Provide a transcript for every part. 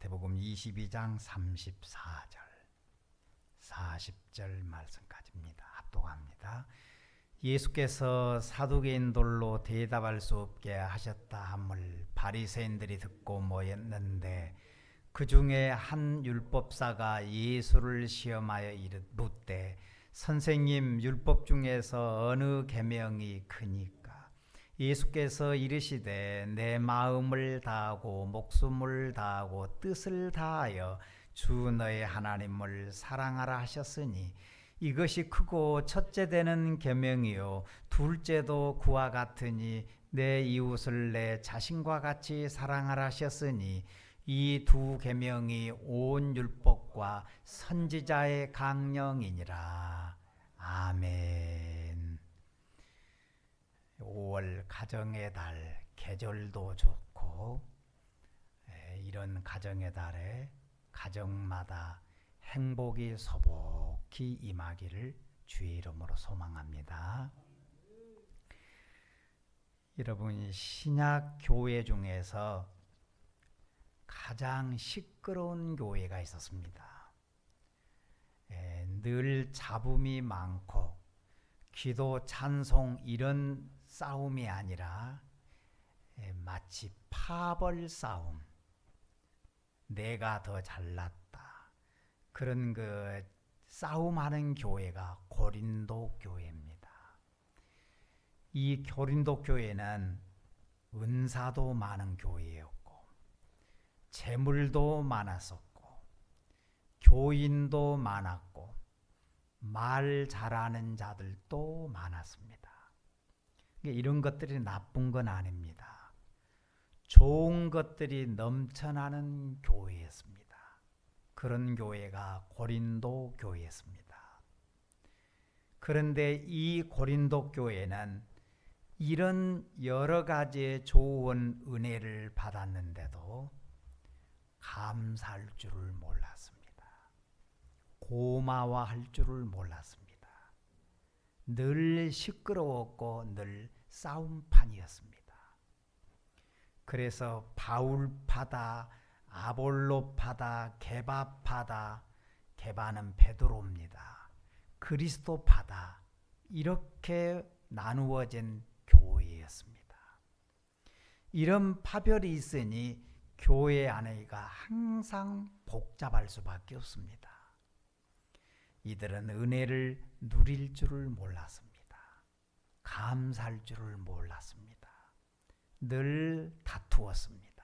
마태복음 22장 34절 40절 말씀까지입니다. 합독합니다. 예수께서 사두개인들로 대답할 수 없게 하셨다 함을 바리새인들이 듣고 모였는데 그 중에 한 율법사가 예수를 시험하여 묻되 선생님, 율법 중에서 어느 계명이 크니까? 예수께서 이르시되 내 마음을 다하고 목숨을 다하고 뜻을 다하여 주 너의 하나님을 사랑하라 하셨으니 이것이 크고 첫째 되는 계명이요 둘째도 그와 같으니 내 이웃을 내 자신과 같이 사랑하라 하셨으니 이 두 계명이 온 율법과 선지자의 강령이니라. 아멘. 5월 가정의 달 계절도 좋고 이런 가정의 달에 가정마다 행복이 소복히 임하기를 주의 이름으로 소망합니다. 여러분, 신약 교회 중에서 가장 시끄러운 교회가 있었습니다. 늘 잡음이 많고 기도, 찬송 이런 싸움이 아니라 마치 파벌 싸움, 내가 더 잘났다, 그런 그 싸움하는 교회가 고린도 교회입니다. 이 고린도 교회는 은사도 많은 교회였고 재물도 많았었고 교인도 많았고 말 잘하는 자들도 많았습니다. 이런 것들이 나쁜 건 아닙니다. 좋은 것들이 넘쳐나는 교회였습니다. 그런 교회가 고린도 교회였습니다. 그런데 이 고린도 교회는 이런 여러 가지의 좋은 은혜를 받았는데도 감사할 줄을 몰랐습니다. 고마워할 줄을 몰랐습니다. 늘 시끄러웠고 늘 싸움판이었습니다. 그래서 바울파다, 아볼로파다, 게바파다, 게바는 베드로입니다. 그리스도파다, 이렇게 나누어진 교회였습니다. 이런 파별이 있으니 교회 안에가 항상 복잡할 수밖에 없습니다. 이들은 은혜를 누릴 줄을 몰랐습니다. 감사할 줄을 몰랐습니다. 늘 다투었습니다.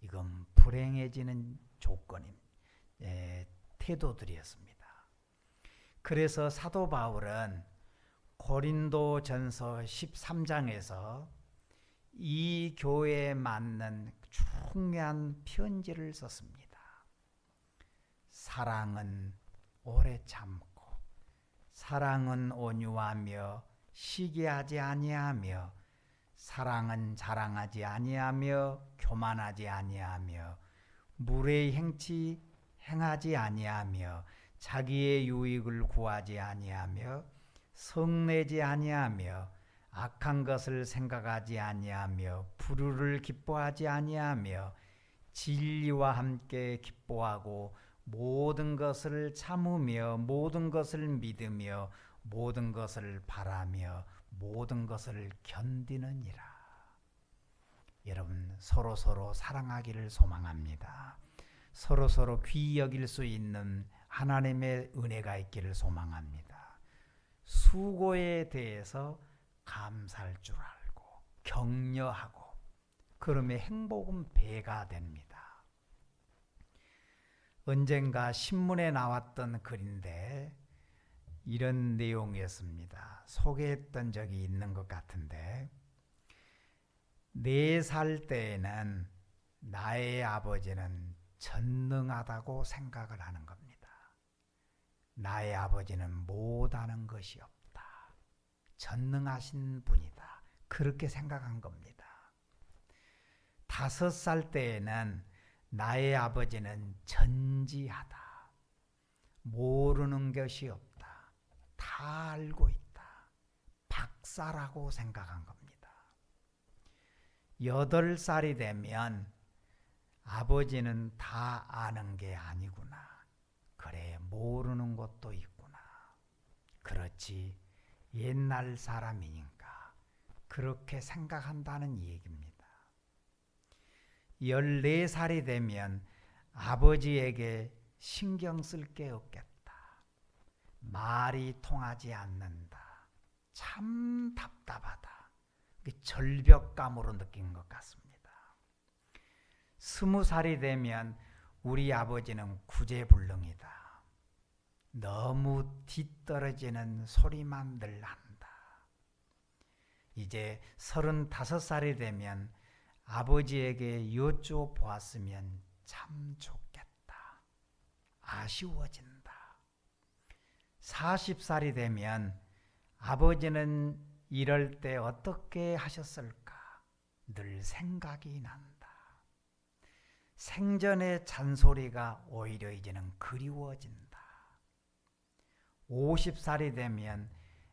이건 불행해지는 조건인 태도들이었습니다. 그래서 사도 바울은 고린도전서 13장에서 이 교회에 맞는 중요한 편지를 썼습니다. 사랑은 오래 참고, 사랑은 온유하며 시기하지 아니하며, 사랑은 자랑하지 아니하며 교만하지 아니하며, 물의 행하지 아니하며, 자기의 유익을 구하지 아니하며, 성내지 아니하며, 악한 것을 생각하지 아니하며, 불의를 기뻐하지 아니하며, 진리와 함께 기뻐하고 모든 것을 참으며 모든 것을 믿으며 모든 것을 바라며 모든 것을 견디느니라. 여러분, 서로 사랑하기를 소망합니다. 서로 귀히 여길 수 있는 하나님의 은혜가 있기를 소망합니다. 수고에 대해서 감사할 줄 알고 격려하고 그러면 행복은 배가 됩니다. 언젠가 신문에 나왔던 글인데 이런 내용이었습니다. 소개했던 적이 있는 것 같은데 4살 때에는 나의 아버지는 전능하다고 생각을 하는 겁니다. 나의 아버지는 못하는 것이 없다. 전능하신 분이다. 그렇게 생각한 겁니다. 5살 때에는 나의 아버지는 전지하다. 모르는 것이 없다. 다 알고 있다. 박사라고 생각한 겁니다. 8살이 되면 아버지는 다 아는 게 아니구나. 그래, 모르는 것도 있구나. 그렇지, 옛날 사람이니까 그렇게 생각한다는 얘기입니다. 14살이 되면 아버지에게 신경 쓸 게 없겠다. 말이 통하지 않는다. 참 답답하다. 절벽감으로 느낀 것 같습니다. 20살이 되면 우리 아버지는 구제불능이다. 너무 뒤떨어지는 소리만 늘 한다. 이제 35살이 되면 아버지에게 여쭤보았으면 참 좋겠다. 아쉬워진다. 40살이 되면 아버지는 이럴 때 어떻게 하셨을까? 늘 생각이 난다. 생전의 잔소리가 오히려 이제는 그리워진다. 50살이 되면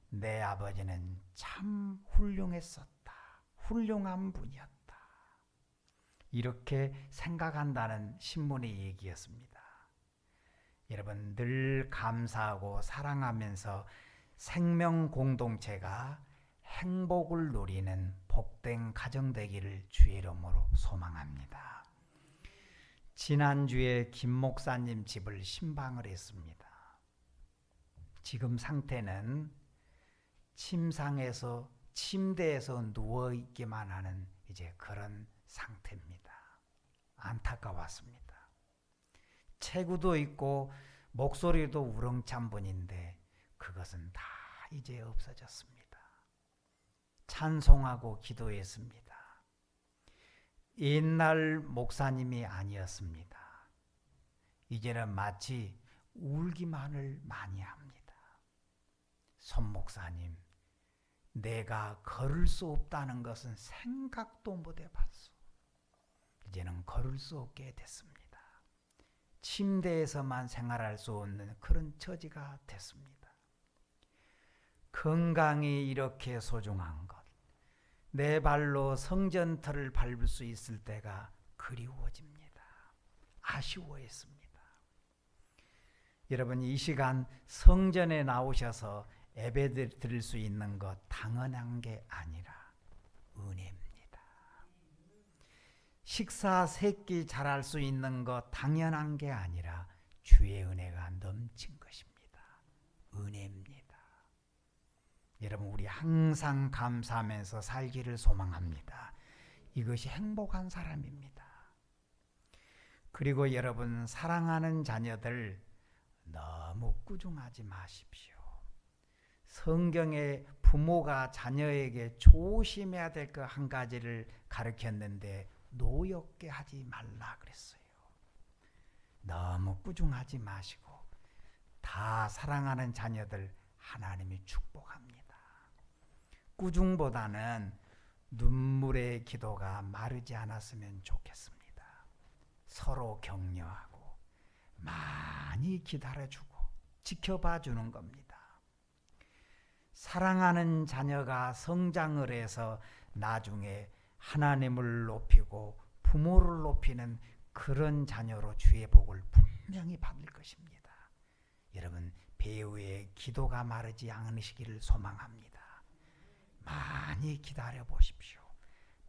내 아버지는 참 훌륭했었다. 훌륭한 분이었다. 이렇게 생각한다는 신문의 얘기였습니다. 여러분, 늘 감사하고 사랑하면서 생명 공동체가 행복을 누리는 복된 가정 되기를 주의 이름으로 소망합니다. 지난주에 김 목사님 집을 신방을 했습니다. 지금 상태는 침상에서 침대에서 누워 있기만 하는 이제 그런 상태입니다. 안타까웠습니다. 체구도 있고 목소리도 우렁찬 분인데 그것은 다 이제 없어졌습니다. 찬송하고 기도했습니다. 옛날 목사님이 아니었습니다. 이제는 마치 울기만을 많이 합니다. 손 목사님, 내가 걸을 수 없다는 것은 생각도 못 해봤소. 이제는 걸을 수 없게 됐습니다. 침대에서만 생활할 수 없는 그런 처지가 됐습니다. 건강이 이렇게 소중한 것, 내 발로 성전터를 밟을 수 있을 때가 그리워집니다. 아쉬워했습니다. 여러분, 이 시간 성전에 나오셔서 예배 드릴 수 있는 것 당연한 게 아니라 은혜입니다. 식사 세끼 잘할 수 있는 것 당연한 게 아니라 주의 은혜가 넘친 것입니다. 은혜입니다. 여러분, 우리 항상 감사하면서 살기를 소망합니다. 이것이 행복한 사람입니다. 그리고 여러분, 사랑하는 자녀들 너무 꾸중하지 마십시오. 성경에 부모가 자녀에게 조심해야 될 것 한 가지를 가르쳤는데 노엽게 하지 말라 그랬어요. 너무 꾸중하지 마시고 다 사랑하는 자녀들 하나님이 축복합니다. 꾸중보다는 눈물의 기도가 마르지 않았으면 좋겠습니다. 서로 격려하고 많이 기다려주고 지켜봐 주는 겁니다. 사랑하는 자녀가 성장을 해서 나중에 하나님을 높이고 부모를 높이는 그런 자녀로 주의 복을 분명히 받을 것입니다. 여러분, 배우의 기도가 마르지 않으시기를 소망합니다. 많이 기다려 보십시오.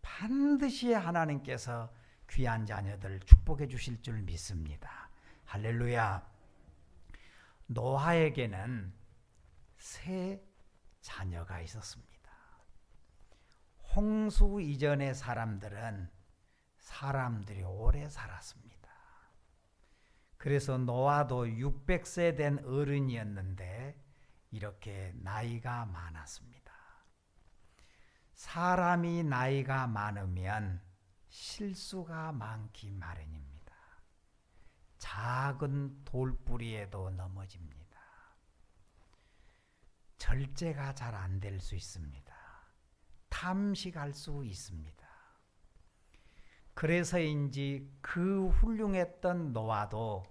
반드시 하나님께서 귀한 자녀들 축복해 주실 줄 믿습니다. 할렐루야. 노아에게는 세 자녀가 있었습니다. 홍수 이전의 사람들이 오래 살았습니다. 그래서 노아도 600세 된 어른이었는데 이렇게 나이가 많았습니다. 사람이 나이가 많으면 실수가 많기 마련입니다. 작은 돌뿌리에도 넘어집니다. 절제가 잘 안 될 수 있습니다. 탐식할 수 있습니다. 그래서인지 그 훌륭했던 노아도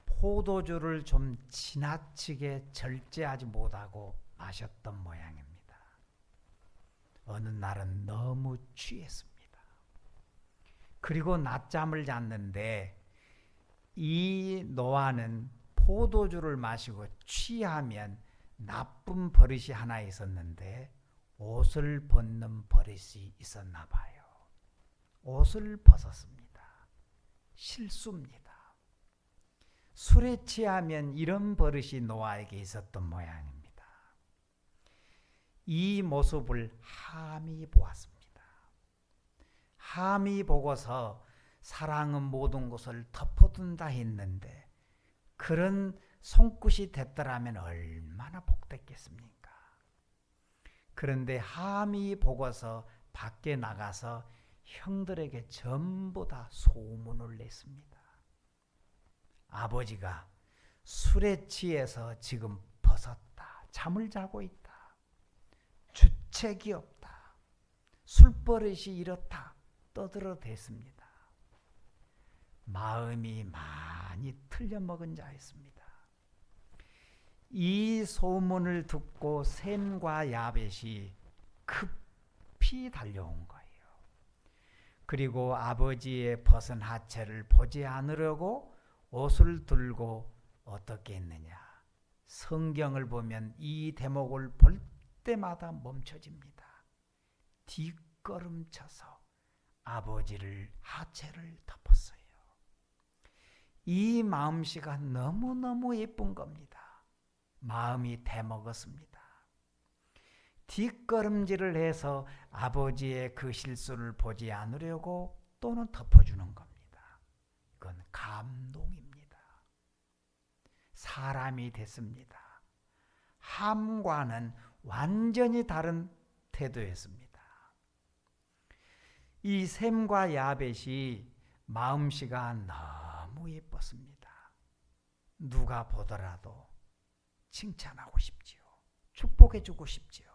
포도주를 좀 지나치게 절제하지 못하고 마셨던 모양입니다. 어느 날은 너무 취했습니다. 그리고 낮잠을 잤는데 이 노아는 포도주를 마시고 취하면 나쁜 버릇이 하나 있었는데 옷을 벗는 버릇이 있었나 봐요. 옷을 벗었습니다. 실수입니다. 술에 취하면 이런 버릇이 노아에게 있었던 모양입니다. 이 모습을 함이 보았습니다. 함이 보고서 사랑은 모든 것을 덮어둔다 했는데 그런 손끝이 됐더라면 얼마나 복됐겠습니까? 그런데 함이 보고서 밖에 나가서 형들에게 전부 다 소문을 냈습니다. 아버지가 술에 취해서 지금 벗었다. 잠을 자고 있다. 주책이 없다. 술버릇이 이렇다. 떠들어댔습니다. 마음이 많이 틀려먹은 자였습니다. 이 소문을 듣고 셈과 야벳이 급히 달려온 거예요. 그리고 아버지의 벗은 하체를 보지 않으려고 옷을 들고 어떻게 했느냐. 성경을 보면 이 대목을 볼 때마다 멈춰집니다. 뒷걸음쳐서 아버지를 하체를 덮었어요. 이 마음씨가 너무너무 예쁜 겁니다. 마음이 대먹었습니다. 뒷걸음질을 해서 아버지의 그 실수를 보지 않으려고 또는 덮어주는 겁니다. 이건 감동입니다. 사람이 됐습니다. 함과는 완전히 다른 태도였습니다. 이 셈과 야벳이 마음씨가 너무 예뻤습니다. 누가 보더라도 칭찬하고 싶지요. 축복해주고 싶지요.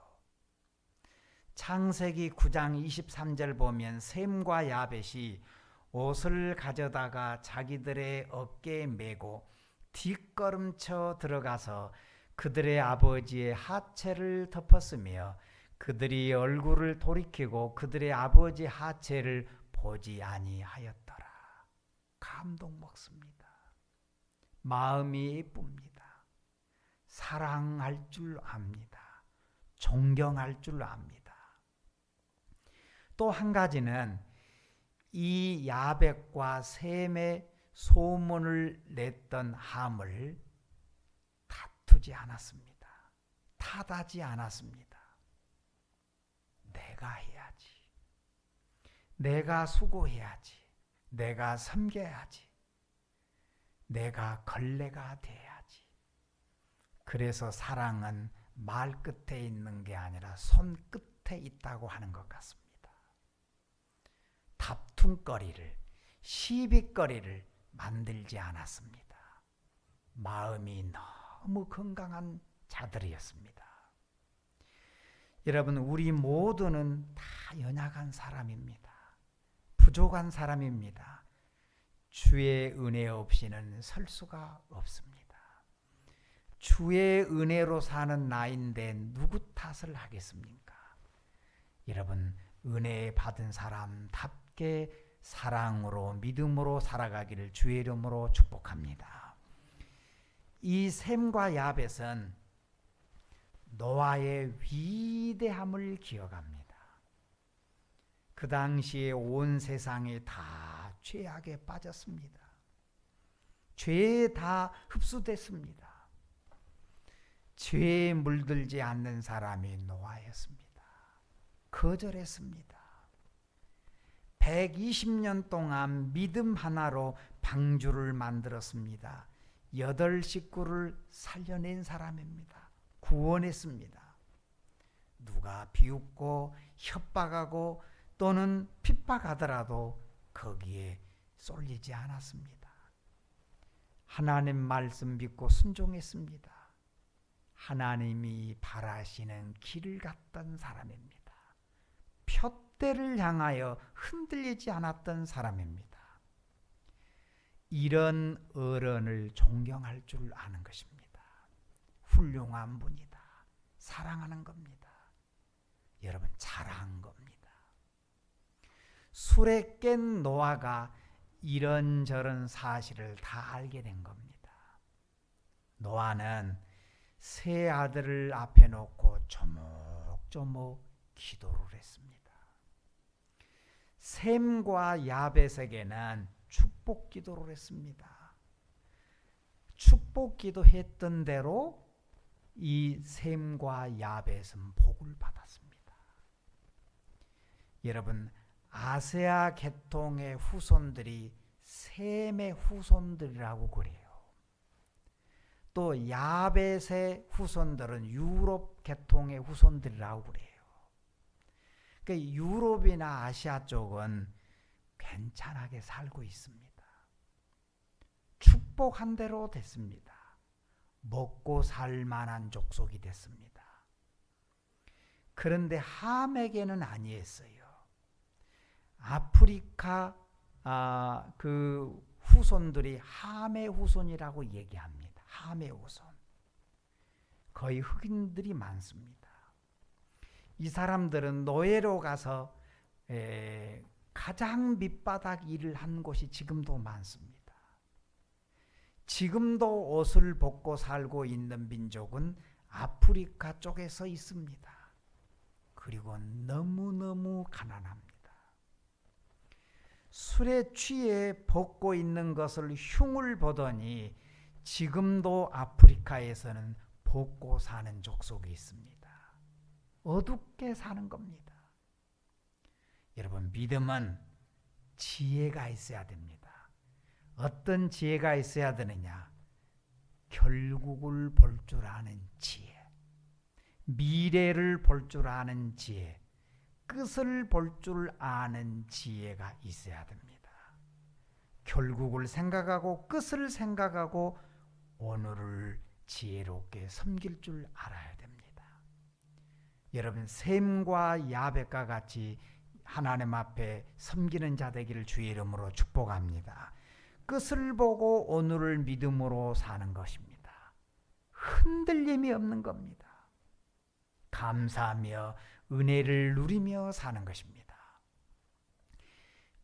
창세기 9장 23절 보면 셈과 야벳이 옷을 가져다가 자기들의 어깨에 메고 뒷걸음쳐 들어가서 그들의 아버지의 하체를 덮었으며 그들이 얼굴을 돌이키고 그들의 아버지 하체를 보지 아니하였더라. 감동 먹습니다. 마음이 예쁩니다. 사랑할 줄 압니다. 존경할 줄 압니다. 또 한 가지는 이 야벳과 셈의 소문을 냈던 함을 다투지 않았습니다. 탓하지 않았습니다. 내가 해야지. 내가 수고해야지. 내가 섬겨야지. 내가 걸레가 돼야지. 그래서 사랑은 말 끝에 있는 게 아니라 손 끝에 있다고 하는 것 같습니다. 다툼거리를, 시비거리를 만들지 않았습니다. 마음이 너무 건강한 자들이었습니다. 여러분, 우리 모두는 다 연약한 사람입니다. 부족한 사람입니다. 주의 은혜 없이는 설 수가 없습니다. 주의 은혜로 사는 나인데 누구 탓을 하겠습니까? 여러분, 은혜 받은 사람답게 사랑으로 믿음으로 살아가기를 주의 이름으로 축복합니다. 이 셈과 야벳은 노아의 위대함을 기억합니다. 그 당시에 온 세상이 다 죄악에 빠졌습니다. 죄에 다 흡수됐습니다. 죄에 물들지 않는 사람이 노아였습니다. 거절했습니다. 120년 동안 믿음 하나로 방주를 만들었습니다. 8 식구를 살려낸 사람입니다. 구원했습니다. 누가 비웃고 협박하고 또는 핍박하더라도 거기에 쏠리지 않았습니다. 하나님 말씀 믿고 순종했습니다. 하나님이 바라시는 길을 갔던 사람입니다. 푯대를 향하여 흔들리지 않았던 사람입니다. 이런 어른을 존경할 줄 아는 것입니다. 훌륭한 분이다. 사랑하는 겁니다. 여러분, 잘한 겁니다. 술에 깬 노아가 이런저런 사실을 다 알게 된 겁니다. 노아는 세 아들을 앞에 놓고 조목조목 기도를 했습니다. 셈과 야벳에게는 축복 기도를 했습니다. 축복 기도했던 대로 이 셈과 야벳은 복을 받았습니다. 여러분, 아세아 계통의 후손들이 셈의 후손들이라고 그래요. 또 야벳의 후손들은 유럽 계통의 후손들이라고 그래요. 그러니까 유럽이나 아시아 쪽은 괜찮게 살고 있습니다. 축복한 대로 됐습니다. 먹고 살 만한 족속이 됐습니다. 그런데 함에게는 아니었어요. 아프리카 그 후손들이 함의 후손이라고 얘기합니다. 함의 후손. 거의 흑인들이 많습니다. 이 사람들은 노예로 가서 가장 밑바닥 일을 한 곳이 지금도 많습니다. 지금도 옷을 벗고 살고 있는 민족은 아프리카 쪽에서 있습니다. 그리고 너무너무 가난합니다. 술에 취해 벗고 있는 것을 흉을 보더니 지금도 아프리카에서는 벗고 사는 족속이 있습니다. 어둡게 사는 겁니다. 여러분, 믿음은 지혜가 있어야 됩니다. 어떤 지혜가 있어야 되느냐? 결국을 볼 줄 아는 지혜, 미래를 볼 줄 아는 지혜, 끝을 볼 줄 아는 지혜가 있어야 됩니다. 결국을 생각하고 끝을 생각하고 오늘을 지혜롭게 섬길 줄 알아야 됩니다. 여러분, 셈과 야벳과 같이 하나님 앞에 섬기는 자 되기를 주의 이름으로 축복합니다. 끝을 보고 오늘을 믿음으로 사는 것입니다. 흔들림이 없는 겁니다. 감사하며 은혜를 누리며 사는 것입니다.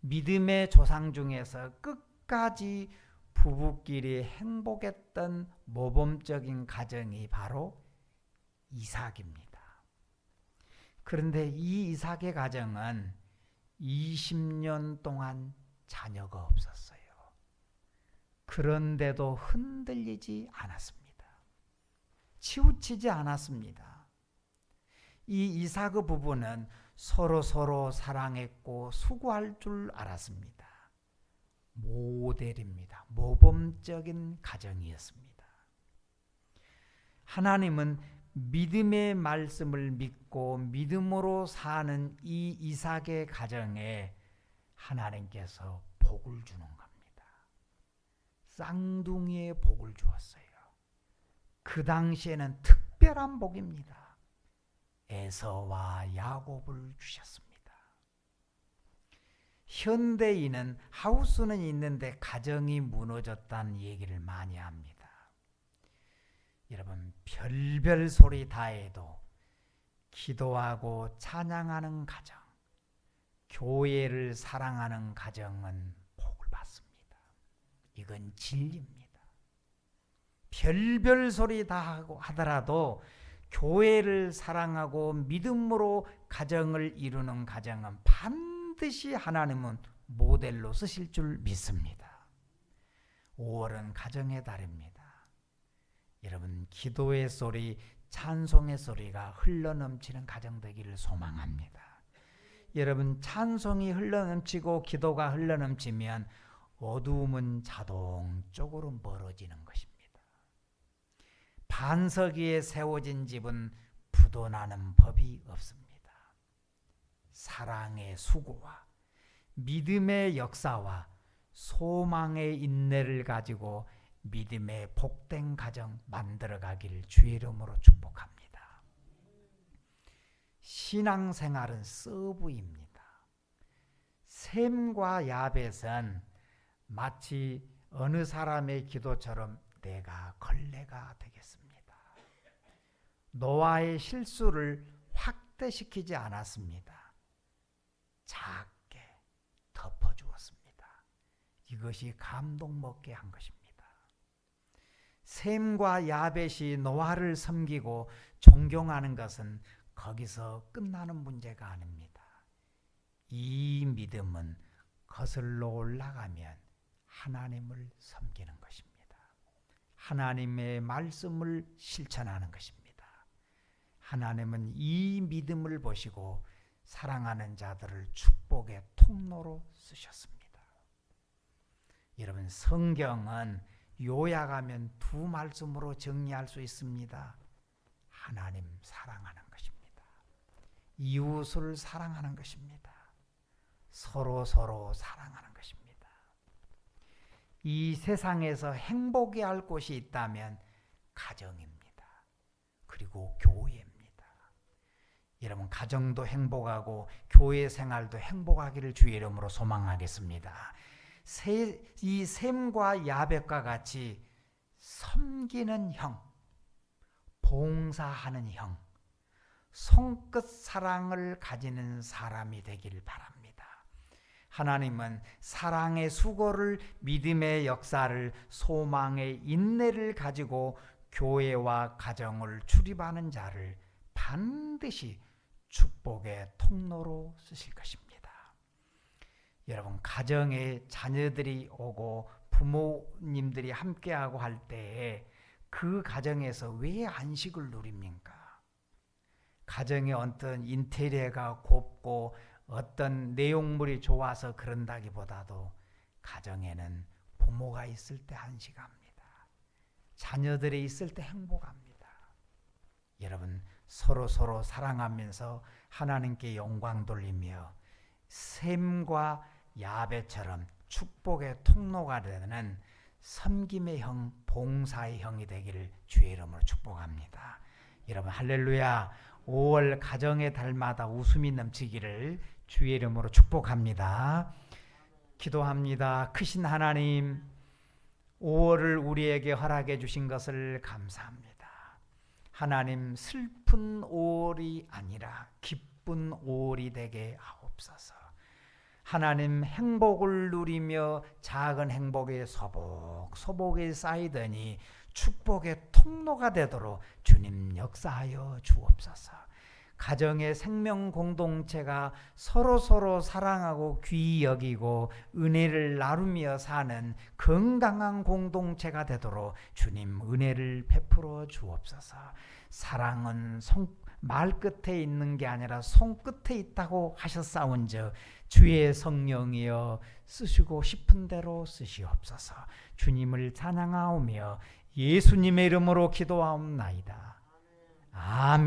믿음의 조상 중에서 끝까지 부부끼리 행복했던 모범적인 가정이 바로 이삭입니다. 그런데 이 이삭의 가정은 20년 동안 자녀가 없었어요. 그런데도 흔들리지 않았습니다. 치우치지 않았습니다. 이 이삭의 부부는 서로 사랑했고 수고할 줄 알았습니다. 모델입니다. 모범적인 가정이었습니다. 하나님은 믿음의 말씀을 믿고 믿음으로 사는 이 이삭의 가정에 하나님께서 복을 주는 겁니다. 쌍둥이의 복을 주었어요. 그 당시에는 특별한 복입니다. 에서와 야곱을 주셨습니다. 현대인은 하우스는 있는데 가정이 무너졌다는 얘기를 많이 합니다. 여러분, 별별 소리 다 해도 기도하고 찬양하는 가정, 교회를 사랑하는 가정은 복을 받습니다. 이건 진리입니다. 별별 소리 다 하고 하더라도 교회를 사랑하고 믿음으로 가정을 이루는 가정은 반드시 하나님은 모델로 쓰실 줄 믿습니다. 5월은 가정의 달입니다. 여러분, 기도의 소리, 찬송의 소리가 흘러넘치는 가정 되기를 소망합니다. 여러분, 찬송이 흘러넘치고 기도가 흘러넘치면 어두움은 자동적으로 멀어지는 것입니다. 반석 위에 세워진 집은 부도나는 법이 없습니다. 사랑의 수고와 믿음의 역사와 소망의 인내를 가지고 믿음의 복된 가정 만들어가기를 주의 이름으로 축복합니다. 신앙생활은 서브입니다. 셈과 야벳은 마치 어느 사람의 기도처럼 내가 걸레가 되겠습니다. 노아의 실수를 확대시키지 않았습니다. 작게 이것이 감동 먹게 한 것입니다. 셈과 야벳이 노아를 섬기고 존경하는 것은 거기서 끝나는 문제가 아닙니다. 이 믿음은 거슬러 올라가면 하나님을 섬기는 것입니다. 하나님의 말씀을 실천하는 것입니다. 하나님은 이 믿음을 보시고 사랑하는 자들을 축복의 통로로 쓰셨습니다. 여러분, 성경은 요약하면 두 말씀으로 정리할 수 있습니다. 하나님 사랑하는 것입니다. 이웃을 사랑하는 것입니다. 서로 사랑하는 것입니다. 이 세상에서 행복해 할 곳이 있다면 가정입니다. 그리고 교회입니다. 여러분, 가정도 행복하고 교회 생활도 행복하기를 주의 이름으로 소망하겠습니다. 이 셈과 야벳과 같이 섬기는 형, 봉사하는 형, 손끝 사랑을 가지는 사람이 되길 바랍니다. 하나님은 사랑의 수고를, 믿음의 역사를, 소망의 인내를 가지고 교회와 가정을 출입하는 자를 반드시 축복의 통로로 쓰실 것입니다. 여러분, 가정에 자녀들이 오고 부모님들이 함께하고 할 때에 그 가정에서 왜 안식을 누립니까? 가정의 어떤 인테리어가 곱고 어떤 내용물이 좋아서 그런다기보다도 가정에는 부모가 있을 때 안식합니다. 자녀들이 있을 때 행복합니다. 여러분, 서로 사랑하면서 하나님께 영광 돌리며 셈과 야벳처럼 축복의 통로가 되는 섬김의 형, 봉사의 형이 되기를 주의 이름으로 축복합니다. 여러분, 할렐루야. 5월 가정의 달마다 웃음이 넘치기를 주의 이름으로 축복합니다. 기도합니다. 크신 하나님, 5월을 우리에게 허락해 주신 것을 감사합니다. 하나님, 슬픈 5월이 아니라 기쁜 5월이 되게 하옵소서. 하나님, 행복을 누리며 작은 행복에 소복이 쌓이더니 축복의 통로가 되도록 주님 역사하여 주옵소서. 가정의 생명 공동체가 서로 사랑하고 귀히 여기고 은혜를 나누며 사는 건강한 공동체가 되도록 주님 은혜를 베풀어 주옵소서. 사랑은 말끝에 있는 게 아니라 손끝에 있다고 하셨사온즉 주의 성령이여 쓰시고 싶은 대로 쓰시옵소서. 주님을 찬양하오며 예수님의 이름으로 기도하옵나이다. 아멘.